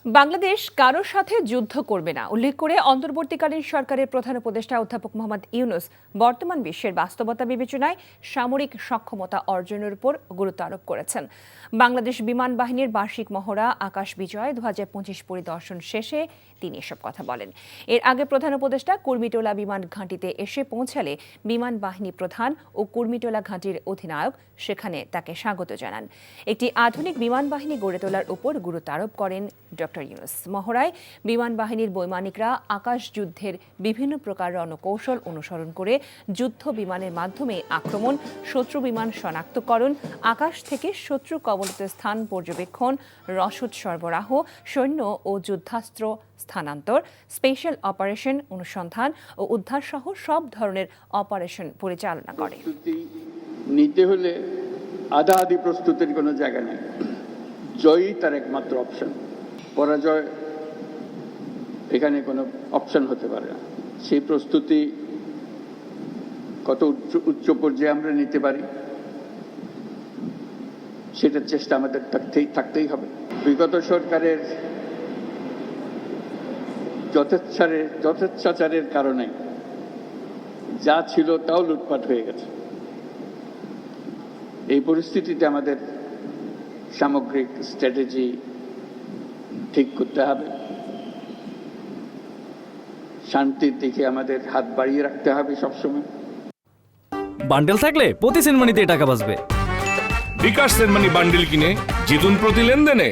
বাংলাদেশ কারোর সাথে যুদ্ধ করবে না উল্লেখ করে অন্তর্বর্তীকালীন সরকারের প্রধান উপদেষ্টা অধ্যাপক মোহাম্মদ ইউনূস বর্তমান বিশ্বের বাস্তবতা বিবেচনায় সামরিক সক্ষমতা অর্জনের উপর গুরুত্ব আরোপ করেছেন। বাংলাদেশ বিমান বাহিনীর বার্ষিক মহড়া আকাশ বিজয় 2025 পরিদর্শন শেষে তিনি এসব কথা বলেন। এর আগে প্রধান উপদেষ্টা কুর্মিটোলা বিমান ঘাঁটিতে এসে পৌঁছালে বিমান বাহিনী প্রধান ও কুর্মিটোলা ঘাঁটির অধিনায়ক সেখানে তাকে স্বাগত জানান। একটি আধুনিক বিমান বাহিনী গড়ে তোলার উপর গুরুত্ব আরোপ করেন ডক্টর ইউনূস। মহড়ায় বিমান বাহিনীর বৈমানিকরা আকাশ যুদ্ধের বিভিন্ন প্রকার রণকৌশল অনুসরণ করে যুদ্ধ বিমানের মাধ্যমে আক্রমণ, শত্রু বিমান শনাক্তকরণ, আকাশ থেকে শত্রু কবলিত স্থান পর্যবেক্ষণ, রসদ সরবরাহ, সৈন্য ও যুদ্ধাস্ত্র স্থানান্তর, স্পেশাল অপারেশন, অনুসন্ধান ও উদ্ধার সহ সব ধরনের অপারেশন পরিচালনা করে। নিতে হলে আধা আধি প্রস্তুতির কোনো জায়গা নেই। জয়ই তার একমাত্র অপশন। পরাজয় এখানে কোনো অপশন হতে পারে না। সেই প্রস্তুতি কত উচ্চ পর্যায়ে আমরা নিতে পারি সেটার চেষ্টা আমাদের থাকতেই হবে। বিগত সরকারের যথেচ্ছাচারের কারণে যা ছিল তাও লুটপাট হয়ে গেছে। এই পরিস্থিতিতে আমাদের সামগ্রিক স্ট্র্যাটেজি ঠিক করতে হবে। শান্তির দিকে আমাদের হাত বাড়িয়ে রাখতে হবে সবসময়। বান্ডেল থাকলে প্রতি সেনমানিতে টাকা বাঁচবে। বিকাশ সেনমানি বান্ডেল কিনে জিতুন প্রতি লেনদেনে।